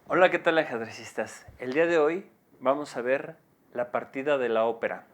Hola, ¿qué tal ajedrecistas? El día de hoy vamos a ver la partida de la ópera.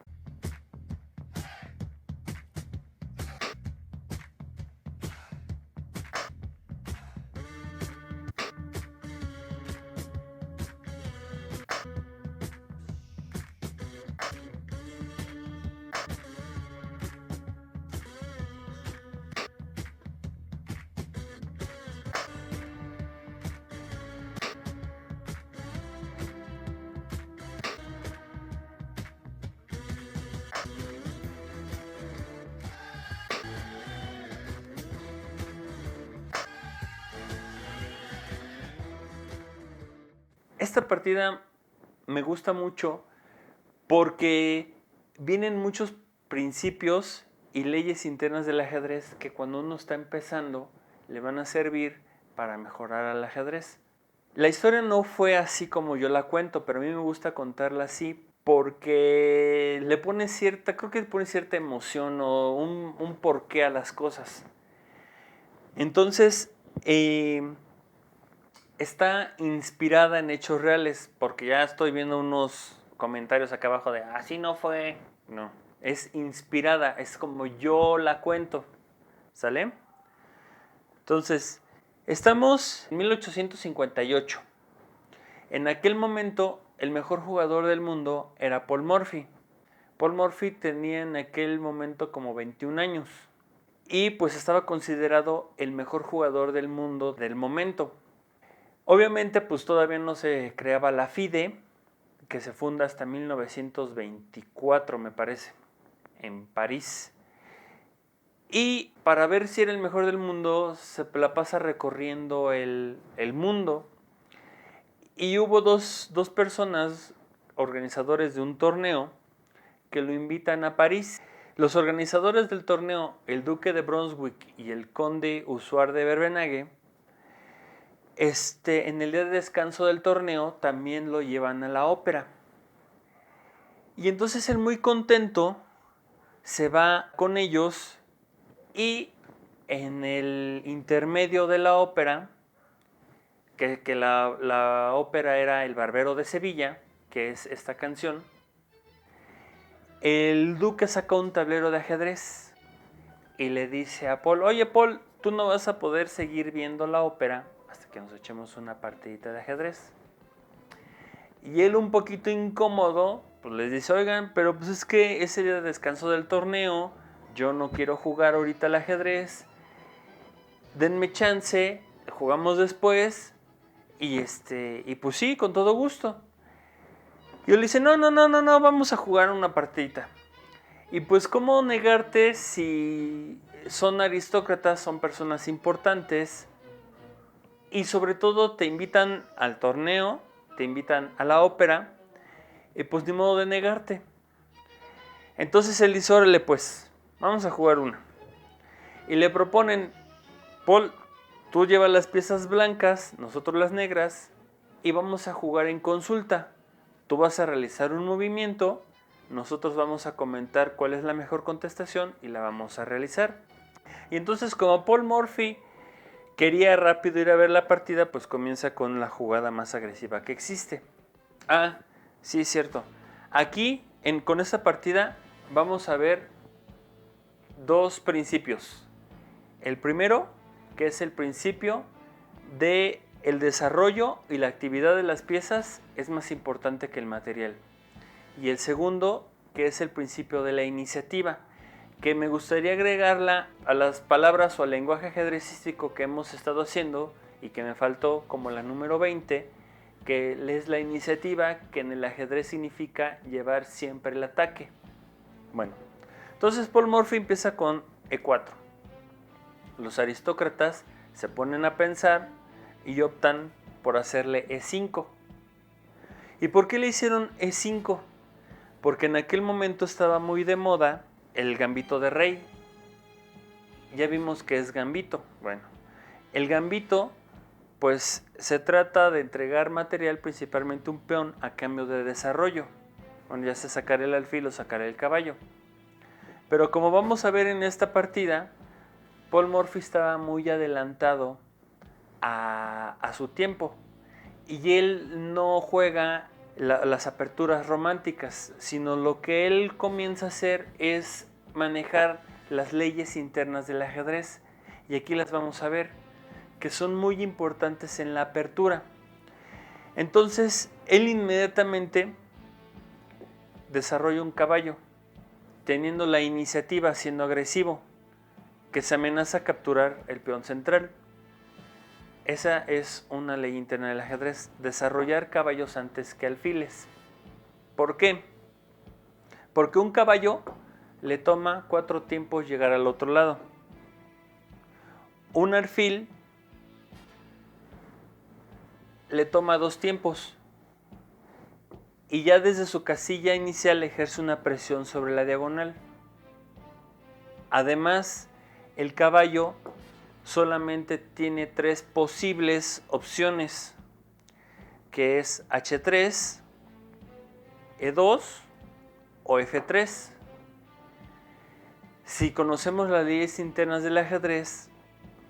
Esta partida me gusta mucho porque vienen muchos principios y leyes internas del ajedrez que cuando uno está empezando le van a servir para mejorar al ajedrez. La historia no fue así como yo la cuento, pero a mí me gusta contarla así porque le pone cierta, creo que le pone cierta emoción o un porqué a las cosas. Entonces, está inspirada en hechos reales, porque ya estoy viendo unos comentarios acá abajo de así no fue. No, es inspirada, es como yo la cuento, ¿sale? Entonces, estamos en 1858. En aquel momento, el mejor jugador del mundo era Paul Morphy. Paul Morphy tenía en aquel momento como 21 años y pues estaba considerado el mejor jugador del mundo del momento. Obviamente pues todavía no se creaba la FIDE, que se funda hasta 1924 me parece, en París. Y para ver si era el mejor del mundo se la pasa recorriendo el mundo. Y hubo dos personas, organizadores de un torneo, que lo invitan a París. Los organizadores del torneo, el duque de Brunswick y el conde Usuar de Verbenage, en el día de descanso del torneo también lo llevan a la ópera. Y entonces él muy contento se va con ellos y en el intermedio de la ópera, que la ópera era El Barbero de Sevilla, que es esta canción, el duque saca un tablero de ajedrez y le dice a Paul, oye Paul, tú no vas a poder seguir viendo la ópera hasta que nos echemos una partidita de ajedrez. Y él un poquito incómodo, pues les dice, oigan, pero pues es que es el día de descanso del torneo, yo no quiero jugar ahorita al ajedrez, denme chance, jugamos después y pues sí, con todo gusto. Y él dice, no, vamos a jugar una partidita. Y pues cómo negarte si son aristócratas, son personas importantes y sobre todo te invitan al torneo, te invitan a la ópera y pues ni modo de negarte. Entonces él dice, órale pues, vamos a jugar una. Y le proponen, Paul, tú llevas las piezas blancas, nosotros las negras, y vamos a jugar en consulta. Tú vas a realizar un movimiento, nosotros vamos a comentar cuál es la mejor contestación y la vamos a realizar. Y entonces como Paul Morphy quería rápido ir a ver la partida, pues comienza con la jugada más agresiva que existe. Ah, sí es cierto. Aquí, con esta partida, vamos a ver dos principios. El primero, que es el principio de el desarrollo y la actividad de las piezas es más importante que el material. Y el segundo, que es el principio de la iniciativa, que me gustaría agregarla a las palabras o al lenguaje ajedrecístico que hemos estado haciendo y que me faltó como la número 20, que es la iniciativa, que en el ajedrez significa llevar siempre el ataque. Bueno, entonces Paul Morphy empieza con E4. Los aristócratas se ponen a pensar y optan por hacerle E5. ¿Y por qué le hicieron E5? Porque en aquel momento estaba muy de moda el gambito de rey. Ya vimos que es gambito. Bueno, el gambito pues se trata de entregar material, principalmente un peón, a cambio de desarrollo. Bueno, ya sea sacar el alfil o sacar el caballo. Pero como vamos a ver en esta partida, Paul Morphy estaba muy adelantado a su tiempo y él no juega las aperturas románticas, sino lo que él comienza a hacer es manejar las leyes internas del ajedrez. Y aquí las vamos a ver, que son muy importantes en la apertura. Entonces, él inmediatamente desarrolla un caballo, teniendo la iniciativa, siendo agresivo, que se amenaza a capturar el peón central. Esa es una ley interna del ajedrez, desarrollar caballos antes que alfiles. ¿Por qué? Porque un caballo le toma 4 tiempos llegar al otro lado. Un alfil le toma 2 tiempos. Y ya desde su casilla inicial ejerce una presión sobre la diagonal. Además, el caballo solamente tiene 3 posibles opciones, que es H3, E2 o F3. Si conocemos las leyes internas del ajedrez,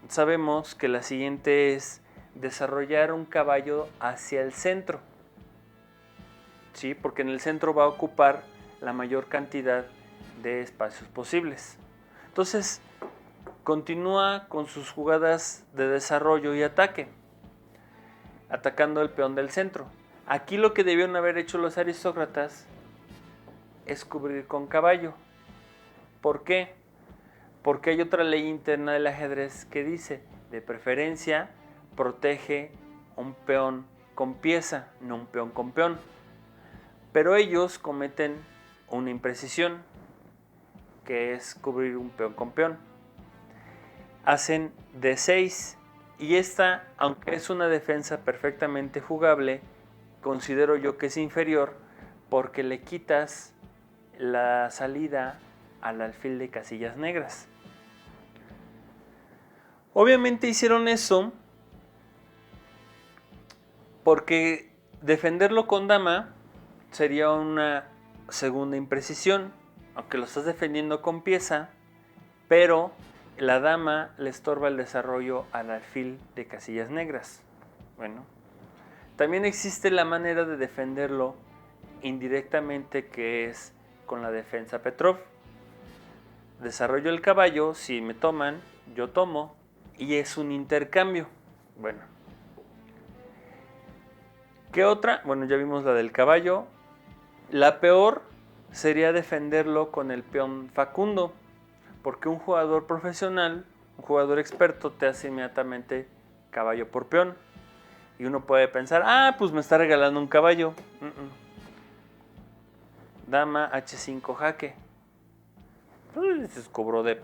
sabemos que la siguiente es desarrollar un caballo hacia el centro, ¿sí? Porque en el centro va a ocupar la mayor cantidad de espacios posibles. Entonces, continúa con sus jugadas de desarrollo y ataque, atacando el peón del centro. Aquí lo que debieron haber hecho los aristócratas es cubrir con caballo. ¿Por qué? Porque hay otra ley interna del ajedrez que dice, de preferencia, protege un peón con pieza, no un peón con peón. Pero ellos cometen una imprecisión, que es cubrir un peón con peón. Hacen D6 y esta, aunque es una defensa perfectamente jugable, considero yo que es inferior porque le quitas la salida al alfil de casillas negras. Obviamente hicieron eso porque defenderlo con dama sería una segunda imprecisión, aunque lo estás defendiendo con pieza, pero la dama le estorba el desarrollo al alfil de casillas negras. Bueno, también existe la manera de defenderlo indirectamente, que es con la defensa Petrov. Desarrollo el caballo, si me toman, yo tomo, y es un intercambio. Bueno, ¿qué otra? Bueno, ya vimos la del caballo. La peor sería defenderlo con el peón Facundo, porque un jugador profesional, un jugador experto, te hace inmediatamente caballo por peón. Y uno puede pensar, pues me está regalando un caballo. Dama H5 jaque. Pues cobró de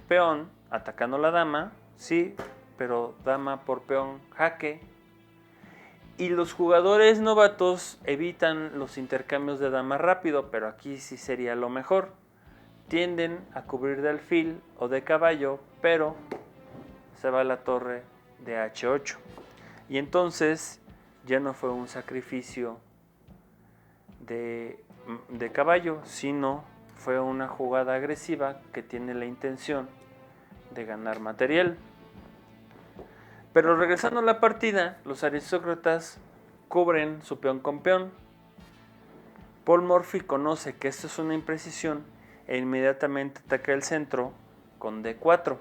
peón, atacando la dama, sí, pero dama por peón jaque. Y los jugadores novatos evitan los intercambios de dama rápido, pero aquí sí sería lo mejor. Tienden a cubrir de alfil o de caballo, pero se va a la torre de H8. Y entonces ya no fue un sacrificio de caballo, sino fue una jugada agresiva que tiene la intención de ganar material. Pero regresando a la partida, los aristócratas cubren su peón con peón. Paul Morphy conoce que esto es una imprecisión e inmediatamente ataca el centro con D4.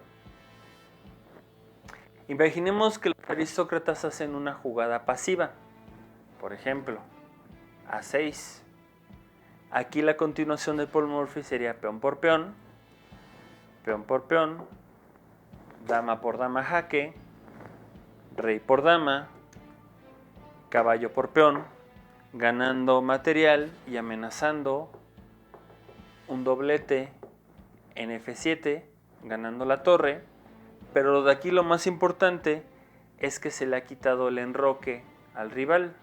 Imaginemos que los aristócratas hacen una jugada pasiva, por ejemplo, A6. Aquí la continuación de Paul Morphy sería peón por peón, dama por dama jaque, rey por dama, caballo por peón, ganando material y amenazando un doblete en F7, ganando la torre. Pero de aquí lo más importante es que se le ha quitado el enroque al rival.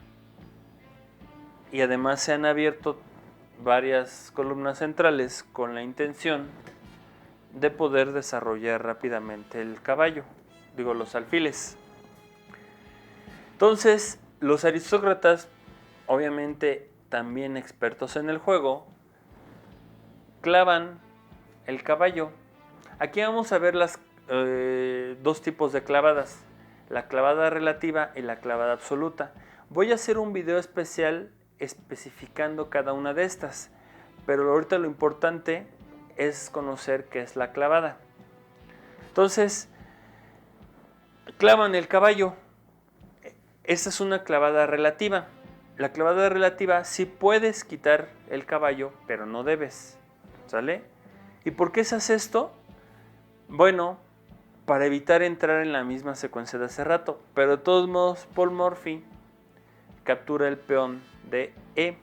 Y además se han abierto varias columnas centrales con la intención de poder desarrollar rápidamente el caballo, los alfiles. Entonces, los aristócratas, obviamente también expertos en el juego, clavan el caballo. Aquí vamos a ver las 2 tipos de clavadas. la clavada relativa y la clavada absoluta. Voy a hacer un video especial especificando cada una de estas, pero ahorita lo importante es conocer qué es la clavada. Entonces, clavan el caballo. Esta es una clavada relativa. La clavada relativa sí puedes quitar el caballo, pero no debes, ¿sale? ¿Y por qué se hace esto? Bueno, para evitar entrar en la misma secuencia de hace rato, pero de todos modos Paul Morphy captura el peón de E.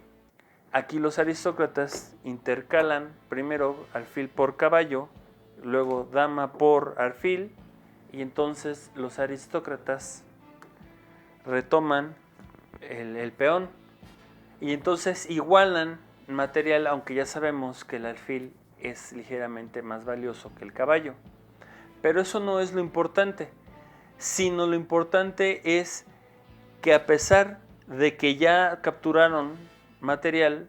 Aquí los aristócratas intercalan primero alfil por caballo, luego dama por alfil, y entonces los aristócratas retoman el peón y entonces igualan material, aunque ya sabemos que el alfil es ligeramente más valioso que el caballo. Pero eso no es lo importante, sino lo importante es que a pesar de que ya capturaron material,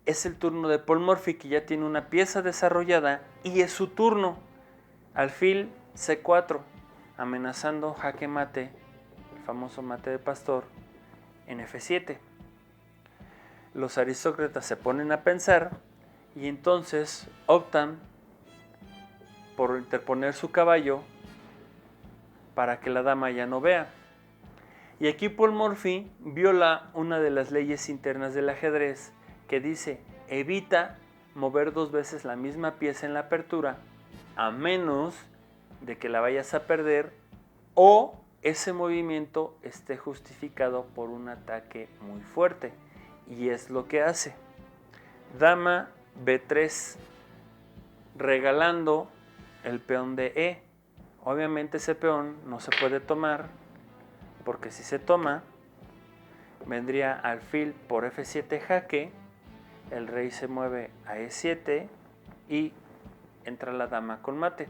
es el turno de Paul Morphy, que ya tiene una pieza desarrollada y es su turno. Alfil C4, amenazando jaque mate, el famoso mate de pastor, en F7. Los aristócratas se ponen a pensar y entonces optan por interponer su caballo para que la dama ya no vea. Y aquí Paul Morphy viola una de las leyes internas del ajedrez que dice: evita mover dos veces la misma pieza en la apertura a menos de que la vayas a perder o ese movimiento esté justificado por un ataque muy fuerte. Y es lo que hace. Dama B3, regalando el peón de E. Obviamente ese peón no se puede tomar, porque si se toma, vendría alfil por F7 jaque, el rey se mueve a E7 y entra la dama con mate.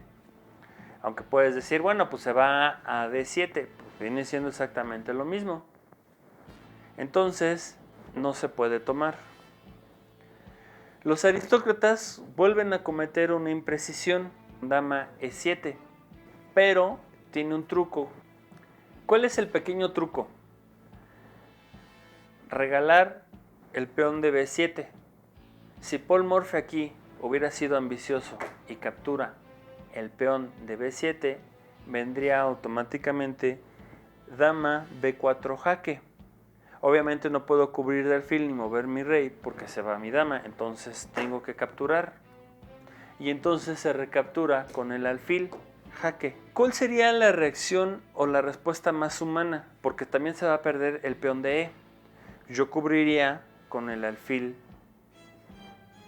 Aunque puedes decir, bueno, pues se va a D7, pues viene siendo exactamente lo mismo. Entonces, no se puede tomar. Los aristócratas vuelven a cometer una imprecisión, dama E7, pero tiene un truco. ¿Cuál es el pequeño truco? Regalar el peón de B7. Si Paul Morphy aquí hubiera sido ambicioso y captura el peón de B7, vendría automáticamente dama B4 jaque. Obviamente no puedo cubrir de alfil ni mover mi rey porque se va mi dama, entonces tengo que capturar. Y entonces se recaptura con el alfil jaque. ¿Cuál sería la reacción o la respuesta más humana? Porque también se va a perder el peón de E. Yo cubriría con el alfil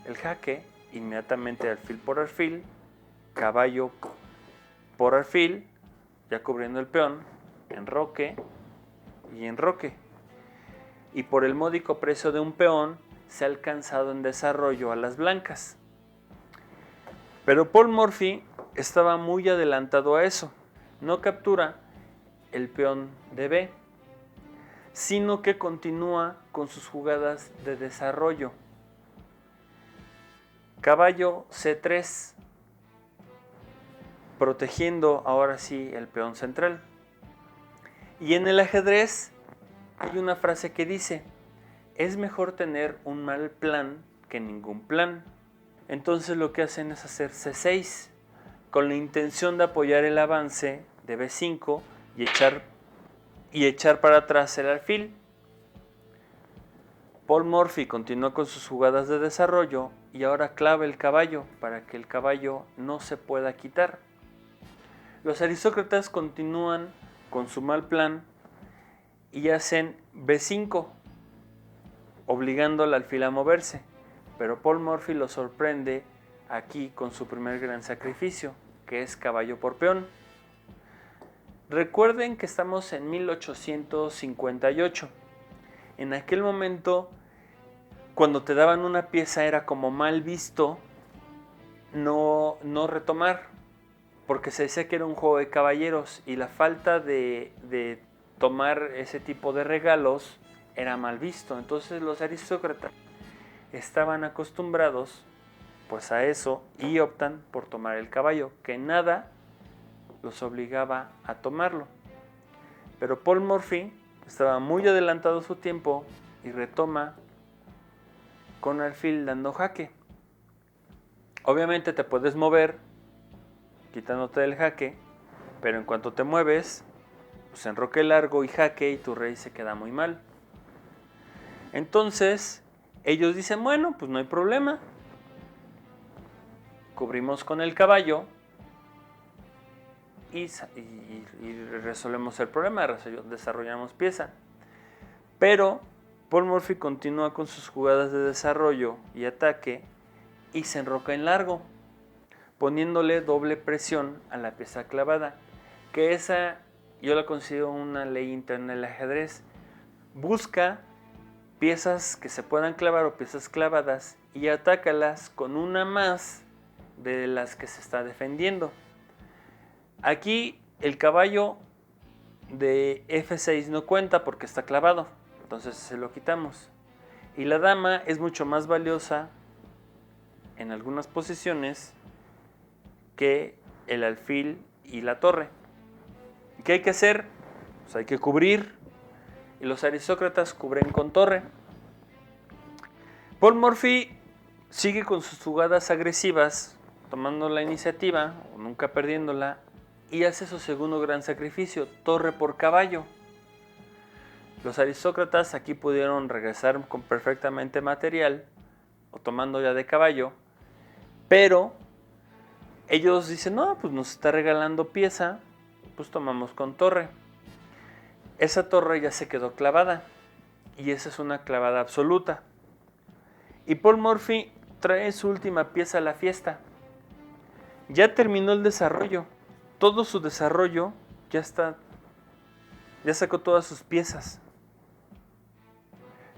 el jaque, inmediatamente alfil por alfil, caballo por alfil, ya cubriendo el peón, enroque y enroque. Y por el módico precio de un peón se ha alcanzado en desarrollo a las blancas. Pero Paul Morphy estaba muy adelantado a eso. No captura el peón de B, sino que continúa con sus jugadas de desarrollo. Caballo C3, protegiendo ahora sí el peón central. Y en el ajedrez hay una frase que dice: es mejor tener un mal plan que ningún plan. Entonces lo que hacen es hacer C6 con la intención de apoyar el avance de B5 y echar para atrás el alfil. Paul Morphy continuó con sus jugadas de desarrollo y ahora clava el caballo para que el caballo no se pueda quitar. Los aristócratas continúan con su mal plan y hacen B5, obligando al alfil a moverse, pero Paul Morphy lo sorprende aquí con su primer gran sacrificio, que es caballo por peón. Recuerden que estamos en 1858. En aquel momento, cuando te daban una pieza era como mal visto no retomar, porque se decía que era un juego de caballeros y la falta de tomar ese tipo de regalos era mal visto. Entonces los aristócratas estaban acostumbrados pues a eso y optan por tomar el caballo, que nada los obligaba a tomarlo. Pero Paul Morphy estaba muy adelantado a su tiempo y retoma con alfil dando jaque. Obviamente te puedes mover quitándote del jaque, pero en cuanto te mueves, pues enroque largo y jaque y tu rey se queda muy mal. Entonces ellos dicen, bueno, pues no hay problema, cubrimos con el caballo y resolvemos el problema, desarrollamos pieza. Pero Paul Morphy continúa con sus jugadas de desarrollo y ataque y se enroca en largo, poniéndole doble presión a la pieza clavada, que esa yo la considero una ley interna del ajedrez. Busca piezas que se puedan clavar o piezas clavadas y atácalas con una más de las que se está defendiendo. Aquí el caballo de F6 no cuenta porque está clavado, entonces se lo quitamos. Y la dama es mucho más valiosa en algunas posiciones que el alfil y la torre. ¿Qué hay que hacer? Pues hay que cubrir, y los aristócratas cubren con torre. Paul Morphy sigue con sus jugadas agresivas, tomando la iniciativa o nunca perdiéndola, y hace su segundo gran sacrificio, torre por caballo. Los aristócratas aquí pudieron regresar con perfectamente material o tomando ya de caballo, pero ellos dicen, no, pues nos está regalando pieza, pues tomamos con torre. Esa torre ya se quedó clavada y esa es una clavada absoluta. Y Paul Morphy trae su última pieza a la fiesta. Ya terminó el desarrollo. Todo su desarrollo ya está. Ya sacó todas sus piezas.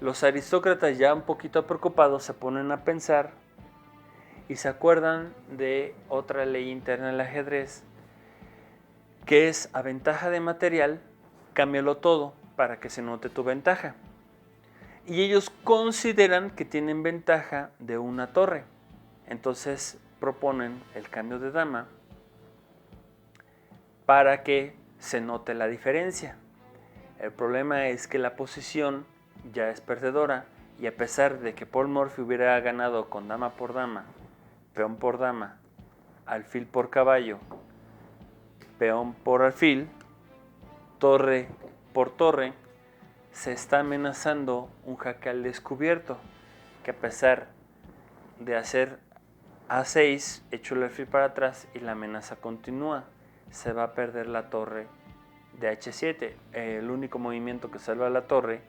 Los aristócratas, ya un poquito preocupados, se ponen a pensar y se acuerdan de otra ley interna del ajedrez, que es a ventaja de material, cámbialo todo para que se note tu ventaja. Y ellos consideran que tienen ventaja de una torre. Entonces proponen el cambio de dama para que se note la diferencia. El problema es que la posición ya es perdedora y a pesar de que Paul Morphy hubiera ganado con dama por dama, peón por dama, alfil por caballo, peón por alfil, torre por torre, se está amenazando un jaque al descubierto, que a pesar de hacer A6, echó el alfil para atrás y la amenaza continúa. Se va a perder la torre de H7. El único movimiento que salva a la torre,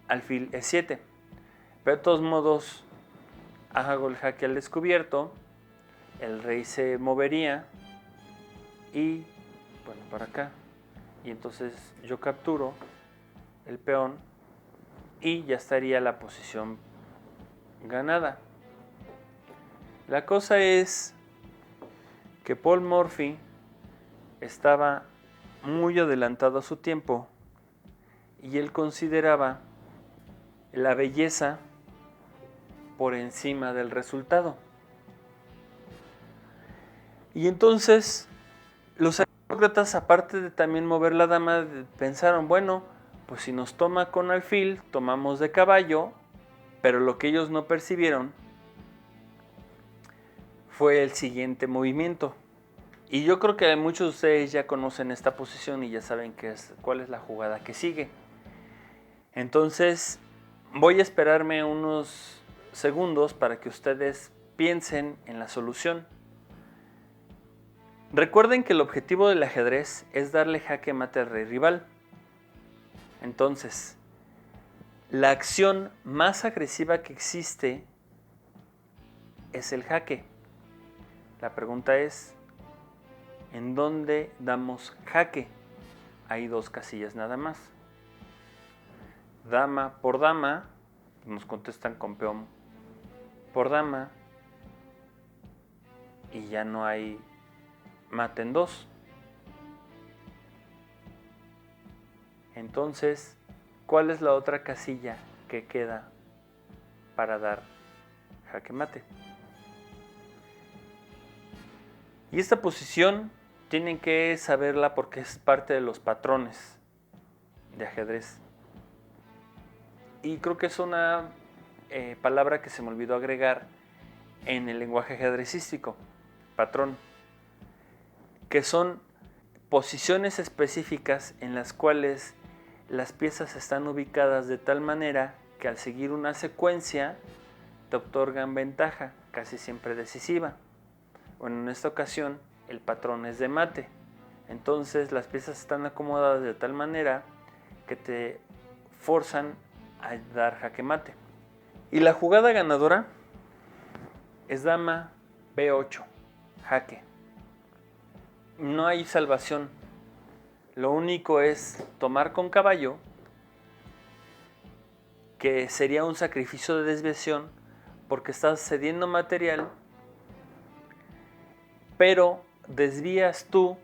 alfil E7. Pero de todos modos, hago el jaque al descubierto, el rey se movería y, bueno, para acá. Y entonces yo capturo el peón y ya estaría la posición ganada. La cosa es que Paul Morphy estaba muy adelantado a su tiempo y él consideraba la belleza por encima del resultado. Y entonces los aristócratas, aparte de también mover la dama, pensaron, bueno, pues si nos toma con alfil, tomamos de caballo, pero lo que ellos no percibieron fue el siguiente movimiento. Y yo creo que muchos de ustedes ya conocen esta posición y ya saben cuál es la jugada que sigue. Entonces voy a esperarme unos segundos para que ustedes piensen en la solución. Recuerden que el objetivo del ajedrez es darle jaque mate al rey rival. Entonces, la acción más agresiva que existe es el jaque. La pregunta es, ¿en dónde damos jaque? Hay dos casillas nada más. Dama por dama, nos contestan con peón por dama y ya no hay mate en dos. Entonces, ¿cuál es la otra casilla que queda para dar jaque mate? Y esta posición tienen que saberla porque es parte de los patrones. de ajedrez. Y creo que es una palabra que se me olvidó agregar en el lenguaje ajedrecístico, patrón, que son posiciones específicas en las cuales las piezas están ubicadas de tal manera que al seguir una secuencia te otorgan ventaja, casi siempre decisiva. Bueno, en esta ocasión el patrón es de mate, entonces las piezas están acomodadas de tal manera que te forzan a dar jaque mate. Y la jugada ganadora es dama B8, jaque. No hay salvación. Lo único es tomar con caballo, que sería un sacrificio de desviación porque estás cediendo material, pero desvías tú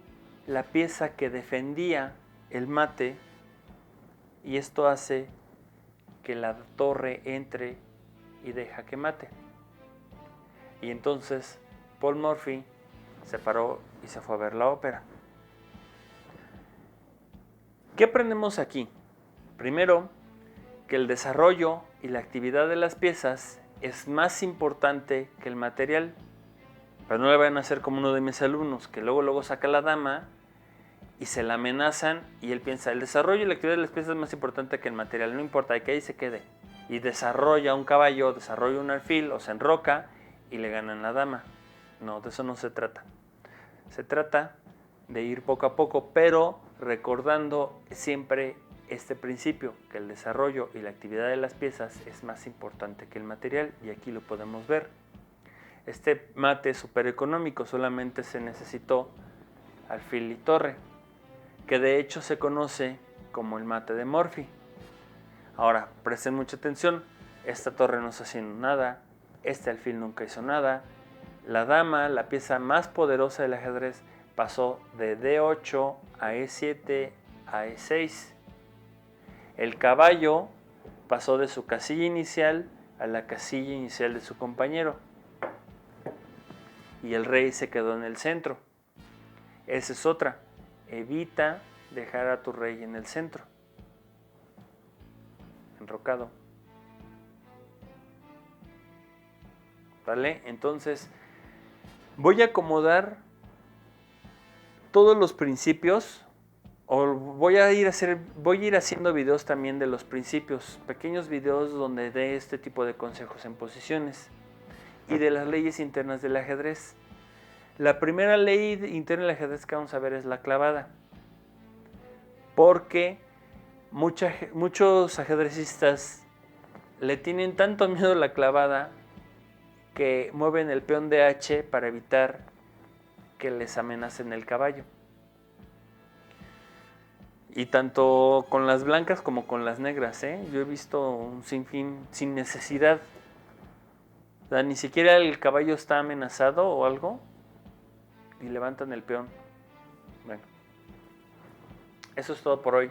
la pieza que defendía el mate y esto hace que la torre entre y dé jaque mate. Y entonces Paul Morphy se paró y se fue a ver la ópera. ¿Qué aprendemos aquí? Primero, que el desarrollo y la actividad de las piezas es más importante que el material. Pero no le vayan a hacer como uno de mis alumnos, que luego saca la dama y se la amenazan y él piensa, el desarrollo y la actividad de las piezas es más importante que el material, no importa, que ahí se quede. Y desarrolla un caballo, desarrolla un alfil o se enroca y le ganan la dama. No, de eso no se trata. Se trata de ir poco a poco, pero recordando siempre este principio, que el desarrollo y la actividad de las piezas es más importante que el material, y aquí lo podemos ver. Este mate súper económico solamente se necesitó alfil y torre, que de hecho se conoce como el mate de Morphy. Ahora, presten mucha atención, esta torre no está haciendo nada, este alfil nunca hizo nada. La dama, la pieza más poderosa del ajedrez, pasó de D8 a E7 a E6. El caballo pasó de su casilla inicial a la casilla inicial de su compañero. Y el rey se quedó en el centro. Esa es otra. Evita dejar a tu rey en el centro, enrocado. ¿Vale? Entonces, voy a acomodar todos los principios, o voy a ir haciendo videos también de los principios, pequeños videos donde dé este tipo de consejos en posiciones y de las leyes internas del ajedrez. La primera ley interna del ajedrez que vamos a ver es la clavada, porque muchos ajedrecistas le tienen tanto miedo a la clavada que mueven el peón de H para evitar que les amenacen el caballo. Y tanto con las blancas como con las negras, yo he visto un sinfín sin necesidad. O sea, ni siquiera el caballo está amenazado o algo y levantan el peón. Bueno, eso es todo por hoy.